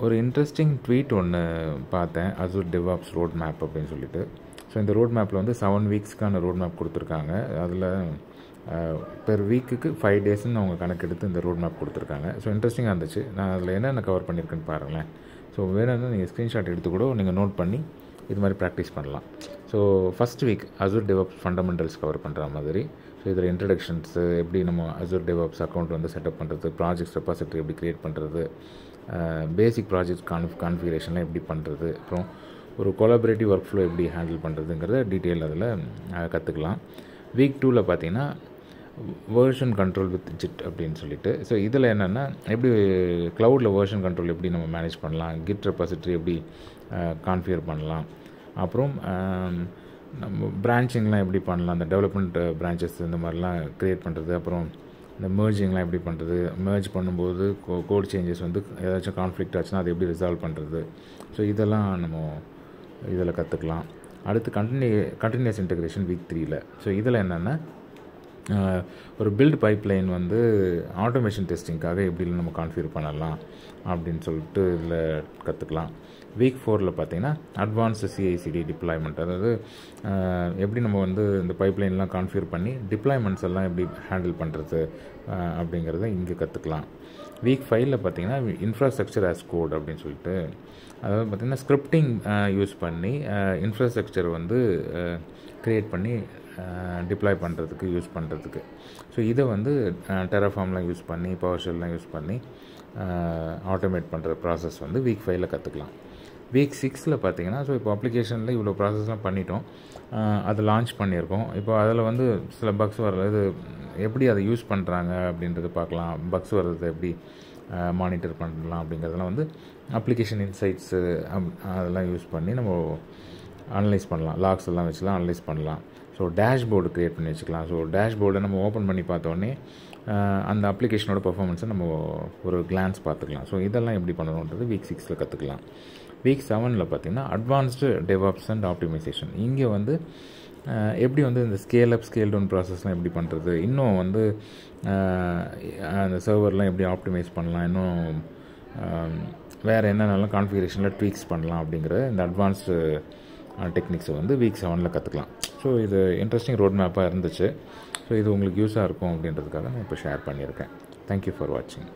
ஒரு interesting tweet ஒன்று பார்த்தேன், Azure DevOps ரோட் மேப் அப்படின்னு சொல்லிட்டு. ஸோ இந்த ரோட் மேப்பில் வந்து 7 வீக்ஸ்க்கான ரோட் மேப் கொடுத்துருக்காங்க. அதில் பெர் வீக்குக்கு 5 டேஸ்ன்னு அவங்க கணக்கெடுத்து இந்த ரோட் மேப் கொடுத்துருக்காங்க. ஸோ இன்ட்ரெஸ்டிங்காக இருந்துச்சு. நான் அதில் என்னென்ன கவர் பண்ணியிருக்கேன்னு பாருங்களேன். ஸோ வேணும்னா நீங்கள் ஸ்க்ரீன்ஷாட் எடுத்து கூட நீங்கள் நோட் பண்ணி இது மாதிரி ப்ராக்டிஸ் பண்ணலாம். So first week Azure DevOps fundamentals cover பண்ணுற மாதிரி. ஸோ இதில் இன்ட்ரடக்ஷன்ஸு, எப்படி நம்ம Azure DevOps அக்கௌண்ட் வந்து செட்டப் பண்ணுறது, ப்ராஜெக்ட்ஸ் ரெபாசிட்டரி எப்படி க்ரியேட் பண்ணுறது, பேசிக் ப்ராஜெக்ட் கான்ஃபிகரேஷன்லாம் எப்படி பண்ணுறது, அப்புறம் ஒரு கொலாபரேட்டிவ் ஒர்க் ஃப்ளோ எப்படி ஹேண்டில் பண்ணுறதுங்கிறத டீட்டெயில் அதில் கற்றுக்கலாம். வீக் 2ல் பார்த்தீங்கன்னா வேர்ஷன் கண்ட்ரோல் வித் ஜிட் அப்படின்னு சொல்லிட்டு. ஸோ இதில் என்னென்னா எப்படி க்ளவுடில் வேர்ஷன் கண்ட்ரோல் எப்படி நம்ம மேனேஜ் பண்ணலாம், கிட் ரெபாசிட்டரி எப்படி கான்ஃபிகர் பண்ணலாம், அப்புறம் நம்ம பிரான்ச்சிங்லாம் எப்படி பண்ணலாம், அந்த டெவலப்மெண்ட் பிரான்ச்சஸ் இந்த மாதிரிலாம் க்ரியேட் பண்ணுறது, அப்புறம் இந்த மெர்ஜிங்லாம் எப்படி பண்ணுறது, மெர்ஜ் பண்ணும்போது கோட் சேஞ்சஸ் வந்து ஏதாச்சும் கான்ஃப்ளிக்ட் ஆச்சுன்னா அதை எப்படி ரிசால்வ் பண்ணுறது. ஸோ இதெல்லாம் நம்ம இதில் கற்றுக்கலாம். அடுத்து கண்டினியூஸ் இன்டெகிரேஷன் வீக் 3ல். ஸோ இதில் என்னென்னா ஒரு பில்ட் பைப்லைன் வந்து ஆட்டோமேஷன் டெஸ்டிங்காக எப்படி நம்ம கான்ஃபிகர் பண்ணலாம் அப்படின்னு சொல்லிட்டு இதில் கற்றுக்கலாம். வீக் 4ல் பார்த்தீங்கன்னா அட்வான்ஸ்டு CI/CD டிப்ளாய்மெண்ட், அதாவது எப்படி நம்ம வந்து இந்த பைப்லைன்லாம் கான்ஃபிகர் பண்ணி டிப்ளாய்மெண்ட்ஸ் எல்லாம் எப்படி ஹேண்டில் பண்ணுறது அப்படிங்கிறத இங்கே கற்றுக்கலாம். வீக் 5ல் பார்த்தீங்கன்னா இன்ஃப்ராஸ்ட்ரக்சர் ஆஸ் கோட் அப்படின்னு சொல்லிட்டு, அதாவது பார்த்திங்கன்னா ஸ்கிரிப்டிங் யூஸ் பண்ணி இன்ஃப்ராஸ்ட்ரக்சர் வந்து க்ரியேட் பண்ணி டிப்ளாய் பண்ணுறதுக்கு யூஸ் பண்ணுறதுக்கு. ஸோ இதை வந்து டெராஃபார்ம்லாம் யூஸ் பண்ணி, பவர்ஷெல்லாம் யூஸ் பண்ணி ஆட்டோமேட் பண்ணுற ப்ராசஸ் வந்து வீக் 5ல் கற்றுக்கலாம். வீக் 6ல் பார்த்தீங்கன்னா, ஸோ இப்போ அப்ளிகேஷனில் இவ்வளோ ப்ராசஸ்லாம் பண்ணிட்டோம், அதை லான்ச் பண்ணியிருக்கோம். இப்போ அதில் வந்து சில பக்ஸ் வர்றது எப்படி அதை யூஸ் பண்ணுறாங்க அப்படின்றத பார்க்கலாம். பக்ஸ் வர்றதை எப்படி மானிட்டர் பண்ணலாம் அப்படிங்கிறதெல்லாம் வந்து அப்ளிகேஷன் இன்சைட்ஸு அதெல்லாம் யூஸ் பண்ணி நம்ம அனலைஸ் பண்ணலாம். லாக்ஸ் எல்லாம் வச்சுலாம் அனலைஸ் பண்ணலாம். ஸோ டேஷ்போர்டு க்ரியேட் பண்ணி வச்சுக்கலாம். ஸோ டேஷ்போர்டை நம்ம ஓப்பன் பண்ணி பார்த்தோன்னே அந்த அப்ளிகேஷனோட பர்ஃபார்மன்ஸை நம்ம ஒரு கிளான்ஸ் பார்த்துக்கலாம். ஸோ இதெல்லாம் எப்படி பண்ணணுன்றது வீக் 6ல் கற்றுக்கலாம். வீக் 7ல் பார்த்திங்கன்னா அட்வான்ஸ்டு டெவாப்ஸ் அண்ட் ஆப்டிமைசேஷன். இங்கே வந்து எப்படி வந்து இந்த ஸ்கேல் அப் ஸ்கேல் டவுன் ப்ராசஸ்லாம் எப்படி பண்ணுறது, இன்னும் வந்து அந்த சர்வர்லாம் எப்படி ஆப்டிமைஸ் பண்ணலாம், இன்னும் வேறு என்னென்னலாம் கான்ஃபிகரேஷனில் ட்வீக்ஸ் பண்ணலாம் அப்படிங்கிற இந்த அட்வான்ஸ்டு டெக்னிக்ஸை வந்து வீக் 7ல் கற்றுக்கலாம். ஸோ இது இன்ட்ரெஸ்டிங் ரோட் மேப்பாக இருந்துச்சு. ஸோ இது உங்களுக்கு யூஸாக இருக்கும் அப்படின்றதுக்காக நான் இப்போ ஷேர் பண்ணியிருக்கேன். தேங்க்யூ ஃபார் வாட்சிங்.